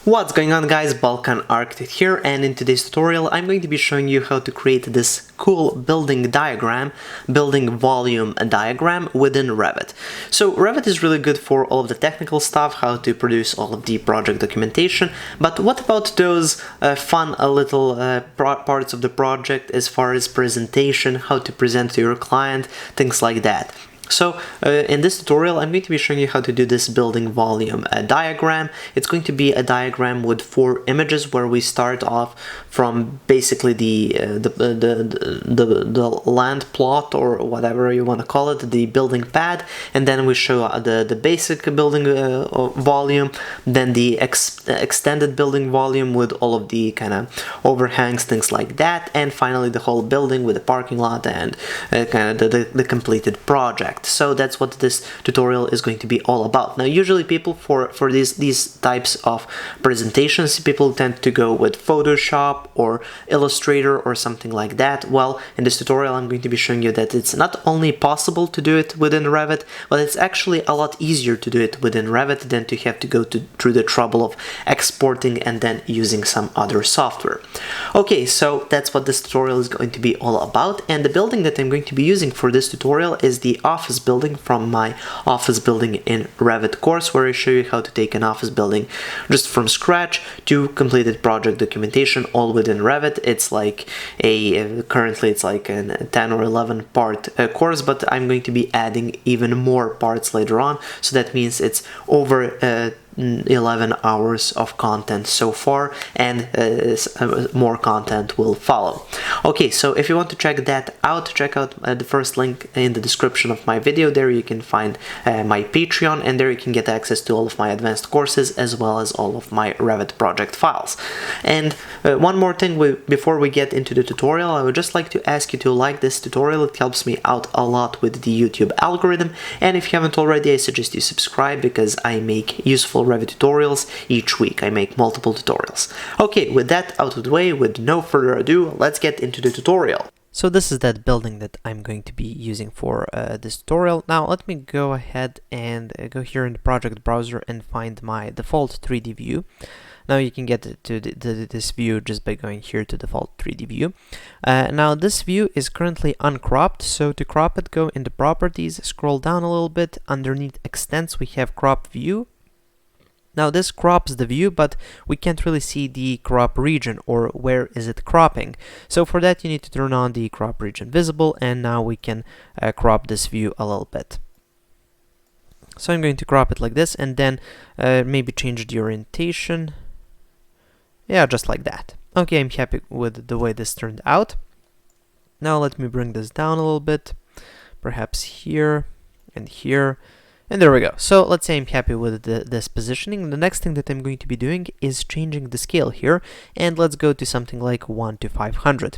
What's going on, guys? Balkan Architect here, and in today's tutorial I'm going to be showing you how to create this cool building diagram, building volume diagram within Revit. So Revit is really good for all of the technical stuff, how to produce all of the project documentation, but what about those fun little parts of the project as far as presentation, how to present to your client, things like that. So in this tutorial I'm going to be showing you how to do this building volume diagram. It's going to be a diagram with 4 images where we start off from basically the land plot, or whatever you want to call it, the building pad, and then we show the basic building volume, then the extended building volume with all of the kind of overhangs, things like that, and finally the whole building with the parking lot and kind of the completed project. So that's what this tutorial is going to be all about. Now usually people for these types of presentations, people tend to go with Photoshop or Illustrator or something like that. Well, in this tutorial I'm going to be showing you that it's not only possible to do it within Revit, but it's actually a lot easier to do it within Revit than to have to go through the trouble of exporting and then using some other software. Okay, so that's what this tutorial is going to be all about, and the building that I'm going to be using for this tutorial is the office building from my office building in Revit course, where I show you how to take an office building just from scratch to completed project documentation all within Revit. It's like currently it's like a 10 or 11 part course, but I'm going to be adding even more parts later on, so that means it's over 11 hours of content so far, and more content will follow. Okay, so if you want to check that out, check out the first link in the description of my video. There you can find my Patreon, and there you can get access to all of my advanced courses as well as all of my Revit project files. And one more thing before we get into the tutorial, I would just like to ask you to like this tutorial. It helps me out a lot with the YouTube algorithm, and if you haven't already, I suggest you subscribe, because I make useful Revit tutorials each week. I make multiple tutorials. Okay, with that out of the way, with no further ado, let's get into the tutorial. So this is that building that I'm going to be using for this tutorial. Now let me go ahead and go here in the project browser and find my default 3D view. Now you can get to this view just by going here to default 3D view. Now this view is currently uncropped, so to crop it, go into properties, scroll down a little bit, underneath extents we have crop view. Now this crops the view, but we can't really see the crop region, or where is it cropping. So for that you need to turn on the crop region visible, and now we can crop this view a little bit. So I'm going to crop it like this, and then maybe change the orientation. Yeah, just like that. Okay, I'm happy with the way this turned out. Now let me bring this down a little bit, perhaps here and here. And there we go. So let's say I'm happy with this positioning. The next thing that I'm going to be doing is changing the scale here, and let's go to something like 1 to 500.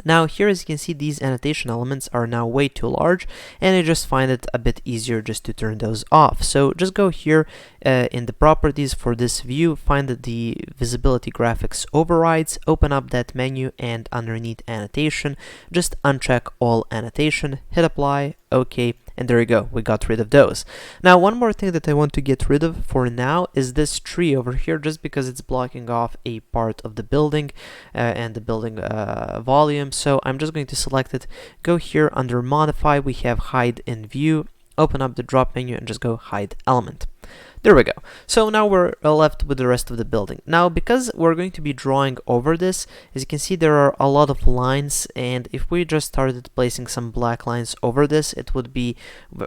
Now here, as you can see, these annotation elements are now way too large, and I just find it a bit easier just to turn those off. So just go here in the properties for this view, find the visibility graphics overrides, open up that menu, and underneath annotation, just uncheck all annotation, hit apply, OK, and there you go, we got rid of those. Now one more thing that I want to get rid of for now is this tree over here, just because it's blocking off a part of the building and the building volume. So I'm just going to select it, go here under modify, we have hide in view, open up the drop menu and just go hide element. There we go. So now we're left with the rest of the building. Now because we're going to be drawing over this, as you can see there are a lot of lines, and if we just started placing some black lines over this, it would be,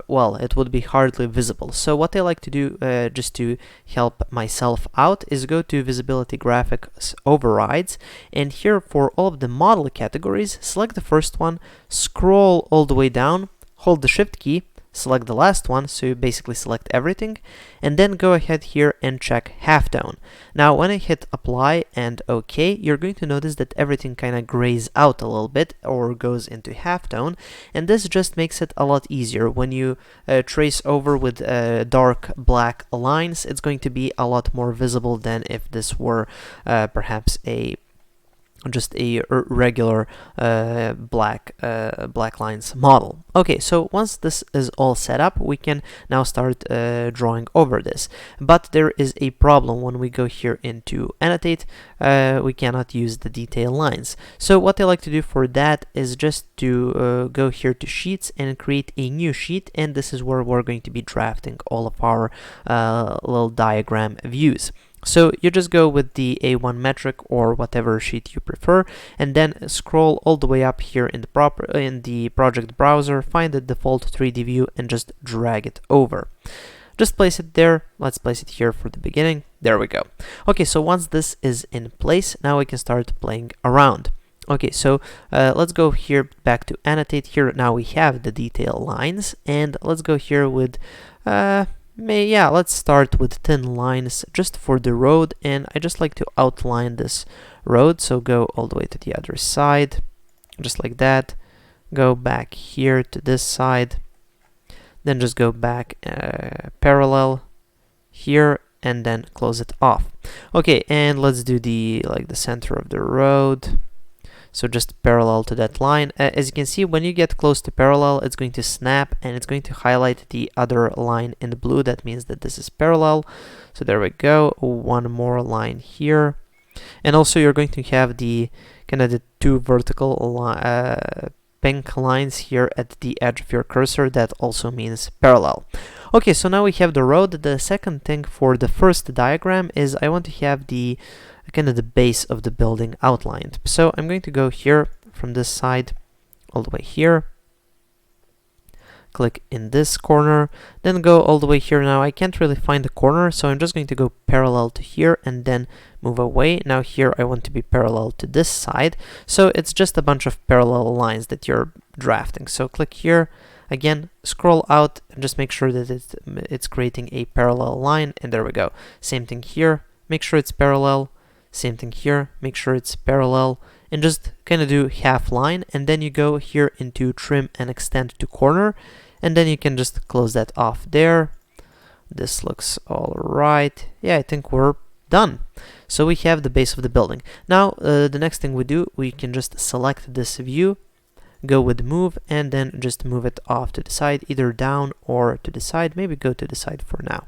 well, it would be hardly visible. So what I like to do just to help myself out is go to visibility graphics overrides, and here for all of the model categories, select the first one, scroll all the way down, hold the shift key, select the last one, so you basically select everything, and then go ahead here and check halftone. Now when I hit apply and OK, you're going to notice that everything kind of grays out a little bit or goes into halftone, and this just makes it a lot easier. When you trace over with dark black lines, it's going to be a lot more visible than if this were perhaps a just a regular black lines model. Okay, so once this is all set up, we can now start drawing over this. But there is a problem when we go here into annotate. We cannot use the detail lines. So what I like to do for that is just to go here to sheets and create a new sheet, and this is where we're going to be drafting all of our little diagram views. So you just go with the A1 metric or whatever sheet you prefer, and then scroll all the way up here in the project browser, find the default 3D view, and just drag it over. Just place it there. Let's place it here for the beginning. There we go. Okay, so once this is in place, now we can start playing around. Okay, so let's go here back to annotate. Here now we have the detail lines, and let's go here with let's start with thin lines just for the road, and I just like to outline this road. So go all the way to the other side, just like that. Go back here to this side, then just go back parallel here, and then close it off. Okay, and let's do the center of the road. So just parallel to that line. As you can see, when you get close to parallel, it's going to snap and it's going to highlight the other line in the blue. That means that this is parallel. So there we go. One more line here. And also you're going to have the kind of the two vertical pink lines here at the edge of your cursor. That also means parallel. Okay, so now we have the road. The second thing for the first diagram is I want to have the kind of the base of the building outlined. So I'm going to go here from this side all the way here, click in this corner, then go all the way here. Now I can't really find the corner, so I'm just going to go parallel to here and then move away. Now here I want to be parallel to this side, so it's just a bunch of parallel lines that you're drafting. So click here, again scroll out and just make sure that it's creating a parallel line, and there we go. Same thing here, make sure it's parallel. Same thing here, make sure it's parallel, and just kind of do half line, and then you go here into trim and extend to corner, and then you can just close that off there. This looks all right. Yeah, I think we're done. So we have the base of the building. Now the next thing we do, we can just select this view, go with move, and then just move it off to the side, either down or to the side. Maybe go to the side for now.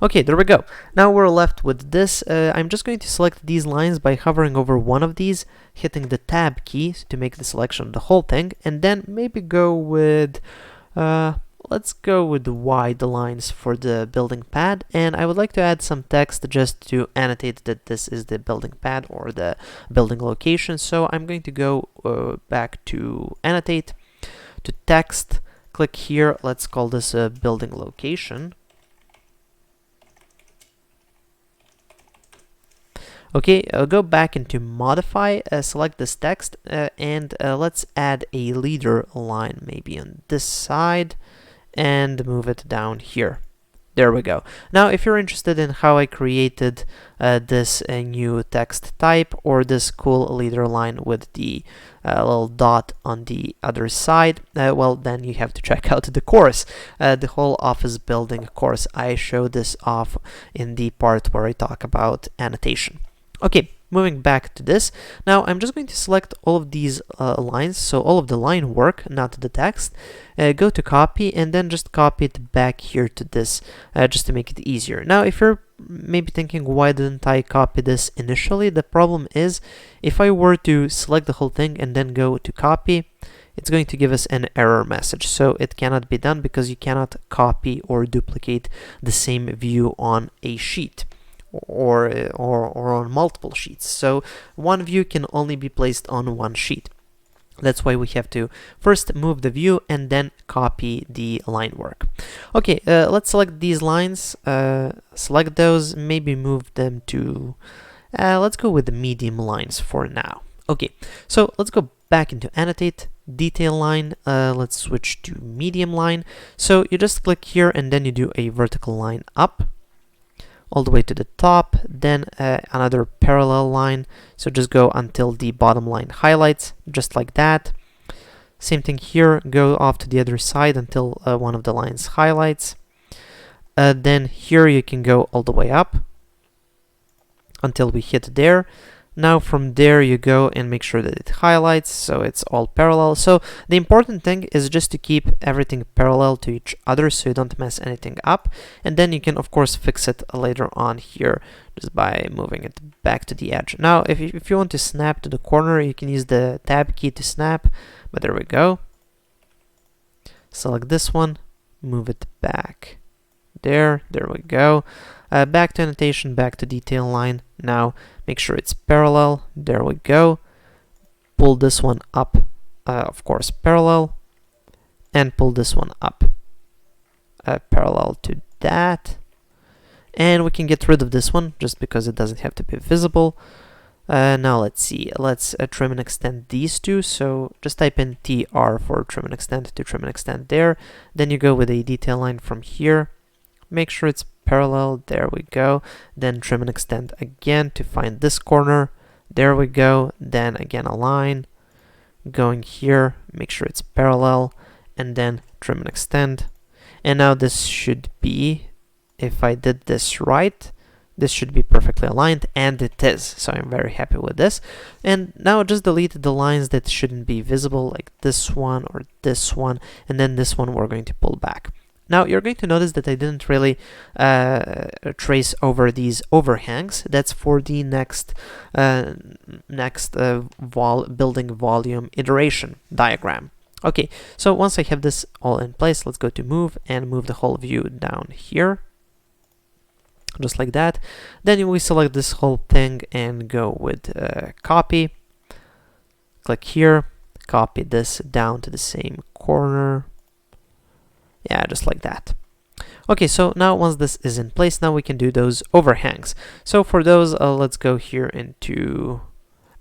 Okay, there we go. Now we're left with this. I'm just going to select these lines by hovering over one of these, hitting the tab key to make the selection of the whole thing, and then maybe go with let's go with the wide lines for the building pad, and I would like to add some text just to annotate that this is the building pad or the building location. So I'm going to go back to annotate, to text, click here, let's call this a building location. Okay, go back into modify, select this text, and let's add a leader line maybe on this side and move it down here. There we go. Now if you're interested in how I created this new text type or this cool leader line with the little dot on the other side, well then you have to check out the course, the whole office building course. I show this off in the part where I talk about annotation. Okay, moving back to this, now I'm just going to select all of these lines, so all of the line work, not the text, go to copy, and then just copy it back here to this, just to make it easier. Now if you're maybe thinking, why didn't I copy this initially? The problem is, if I were to select the whole thing and then go to copy, it's going to give us an error message. So it cannot be done because you cannot copy or duplicate the same view on a sheet. Or on multiple sheets. So one view can only be placed on one sheet. That's why we have to first move the view and then copy the line work. Okay, let's select these lines, select those, maybe move them to, let's go with the medium lines for now. Okay, so let's go back into annotate, detail line, let's switch to medium line. So you just click here and then you do a vertical line up all the way to the top, then another parallel line, so just go until the bottom line highlights, just like that. Same thing here, go off to the other side until one of the lines highlights. Then here you can go all the way up until we hit there. Now from there you go and make sure that it highlights so it's all parallel. So the important thing is just to keep everything parallel to each other so you don't mess anything up, and then you can of course fix it later on here just by moving it back to the edge. Now if you want to snap to the corner, you can use the tab key to snap, but there we go. Select this one, move it back. There we go. Back to annotation, back to detail line. Now make sure it's parallel. There we go. Pull this one up, of course parallel, and pull this one up parallel to that. And we can get rid of this one just because it doesn't have to be visible. Now let's see, let's trim and extend these two. So just type in TR for trim and extend to trim and extend there. Then you go with a detail line from here. Make sure it's parallel, there we go. Then trim and extend again to find this corner. There we go. Then again a line. Going here, make sure it's parallel, and then trim and extend. And now this should be, if I did this right, this should be perfectly aligned, and it is. So I'm very happy with this. And now just delete the lines that shouldn't be visible, like this one or this one, and then this one we're going to pull back. Now you're going to notice that I didn't really trace over these overhangs. That's for the next building volume iteration diagram. Okay, so once I have this all in place, let's go to move and move the whole view down here. Just like that. Then we select this whole thing and go with copy. Click here, copy this down to the same corner. Yeah, just like that. Okay, so now once this is in place, now we can do those overhangs. So for those, let's go here into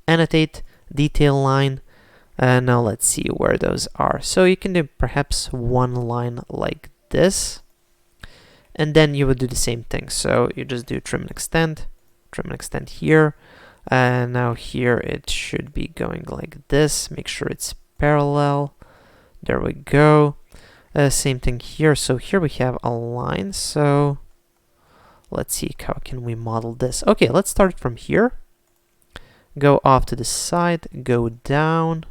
annotate, detail line. Now let's see where those are. So you can do perhaps one line like this, and then you would do the same thing. So you just do trim and extend here. Now here it should be going like this. Make sure it's parallel. There we go. Same thing here. So here we have a line. So let's see, how can we model this? Okay, let's start from here. Go off to the side, go down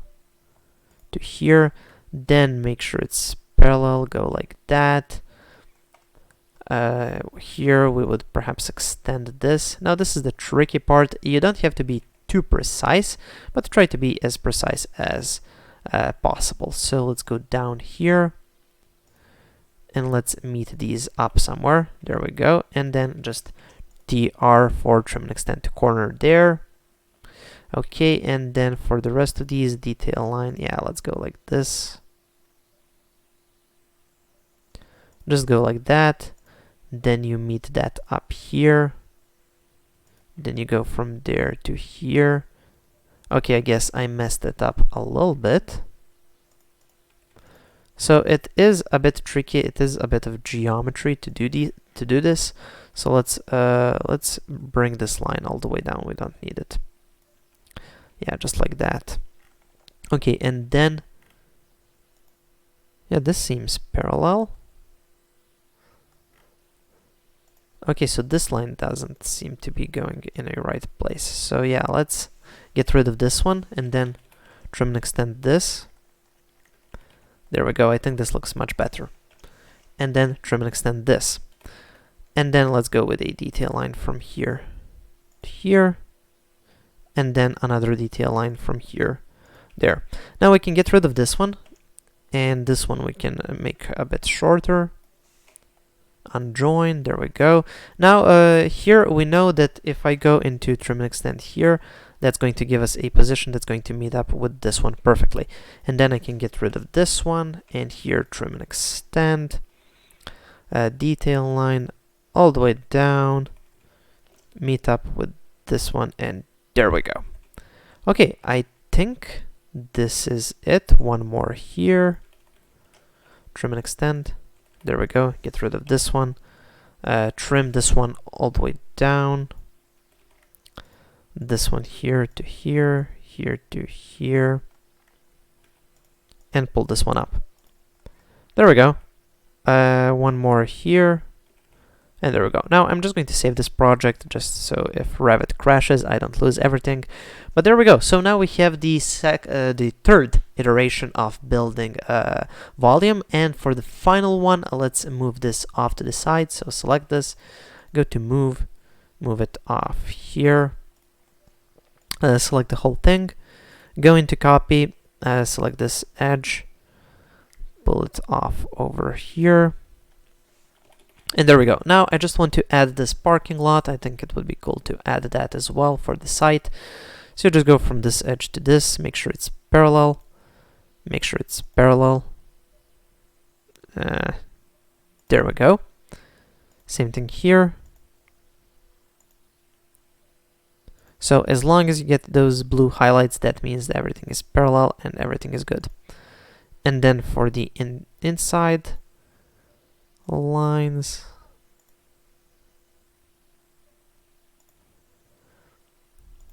to here, then make sure it's parallel, go like that. Here we would perhaps extend this. Now this is the tricky part. You don't have to be too precise, but try to be as precise as possible. So let's go down here and let's meet these up somewhere. There we go. And then just TR for trim and extend to corner there. Okay, and then for the rest of these, detail line, yeah, let's go like this. Just go like that. Then you meet that up here. Then you go from there to here. Okay, I guess I messed it up a little bit. So it is a bit tricky. It is a bit of geometry to do this. So let's bring this line all the way down. We don't need it. Yeah, just like that. Okay, and then yeah, this seems parallel. Okay, so this line doesn't seem to be going in a right place. So yeah, let's get rid of this one and then trim and extend this. There we go. I think this looks much better. And then trim and extend this. And then let's go with a detail line from here to here. And then another detail line from here. There. Now we can get rid of this one. And this one we can make a bit shorter. Unjoin. There we go. Now here we know that if I go into trim and extend here, that's going to give us a position that's going to meet up with this one perfectly. And then I can get rid of this one, and here trim and extend, detail line all the way down, meet up with this one, and there we go. Okay, I think this is it. One more here, trim and extend, there we go, get rid of this one, trim this one all the way down, this one here to here, here to here, and pull this one up. There we go. One more here, And there we go. Now I'm just going to save this project just so if Revit crashes, I don't lose everything. But there we go. So now we have the third iteration of building volume. And for the final one, let's move this off to the side. So select this, go to move it off here. Select the whole thing, go into copy, select this edge, pull it off over here. And there we go. Now I just want to add this parking lot. I think it would be cool to add that as well for the site. So just go from this edge to this, make sure it's parallel, make sure it's parallel. There we go. Same thing here. So as long as you get those blue highlights, that means that everything is parallel and everything is good. And then for the inside lines,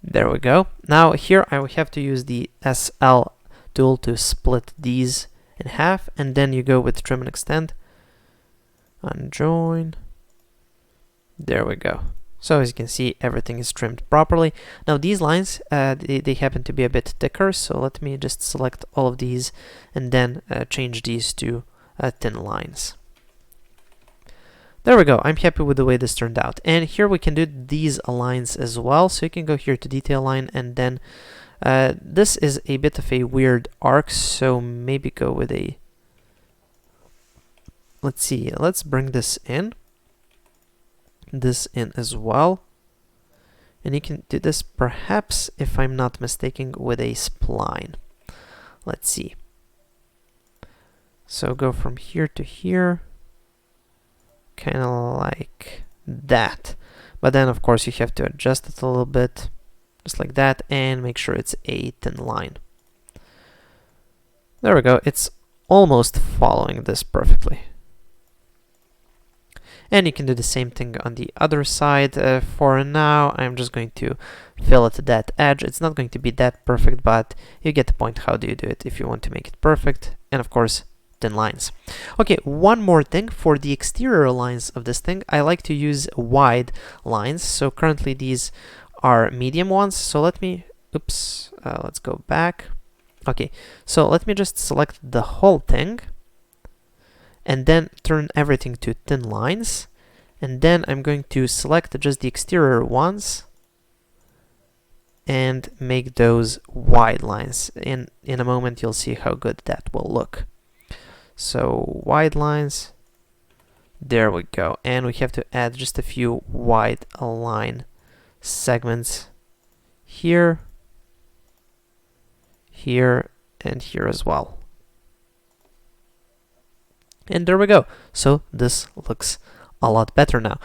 there we go. Now here I will have to use the SL tool to split these in half, and then you go with trim and extend, unjoin. There we go. So as you can see, everything is trimmed properly. Now these lines, they happen to be a bit thicker, so let me just select all of these and then change these to thin lines. There we go. I'm happy with the way this turned out. And here we can do these lines as well. So you can go here to detail line, and then this is a bit of a weird arc, so maybe go with a, let's see, let's bring this in as well. And you can do this perhaps, if I'm not mistaken, with a spline. Let's see. So go from here to here, kind of like that. But then of course you have to adjust it a little bit, just like that, and make sure it's a thin line. There we go. It's almost following this perfectly. And you can do the same thing on the other side. For now, I'm just going to fillet that edge. It's not going to be that perfect, but you get the point. How do you do it if you want to make it perfect? And of course, thin lines. Okay, one more thing. For the exterior lines of this thing, I like to use wide lines. So currently these are medium ones. So let me, let's go back. Okay, so let me just select the whole thing, and then turn everything to thin lines, and then I'm going to select just the exterior ones and make those wide lines. In a moment you'll see how good that will look. So wide lines, there we go, and we have to add just a few wide line segments here, here, and here as well. And there we go. So this looks a lot better now.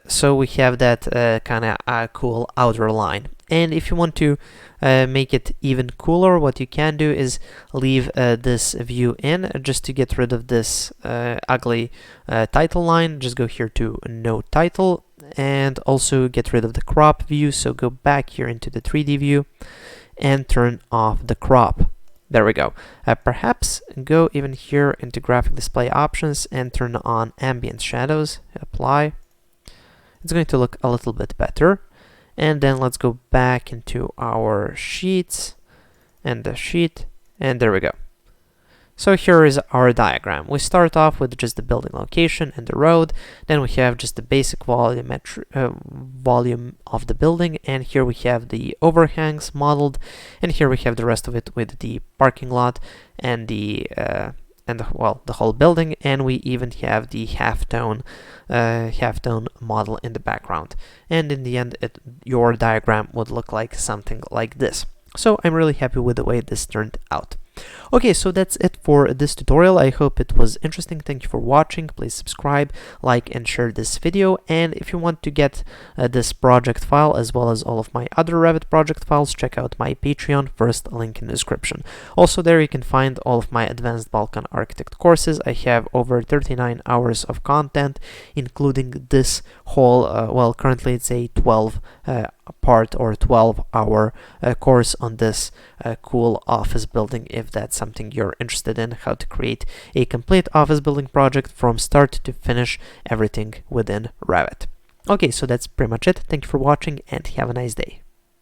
So we have that kind of cool outer line. And if you want to make it even cooler, what you can do is leave this view in just to get rid of this ugly title line. Just go here to no title, and also get rid of the crop view. So go back here into the 3D view and turn off the crop. There we go. Perhaps go even here into graphic display options and turn on ambient shadows. Apply. It's going to look a little bit better. And then let's go back into our sheets and the sheet, and there we go. So here is our diagram. We start off with just the building location and the road. Then we have just the basic volume of the building, and here we have the overhangs modeled, and here we have the rest of it with the parking lot and the whole building, and we even have the halftone model in the background. And in the end, your diagram would look like something like this. So I'm really happy with the way this turned out. Okay, so that's it for this tutorial. I hope it was interesting. Thank you for watching. Please subscribe, like, and share this video. And if you want to get this project file as well as all of my other Revit project files, check out my Patreon, first link in the description. Also there you can find all of my Advanced Balkan Architect courses. I have over 39 hours of content, including this whole, well, currently it's a 12 part or 12-hour course on this cool office building if that's something you're interested in, how to create a complete office building project from start to finish, everything within Revit. Okay, so that's pretty much it. Thank you for watching and have a nice day.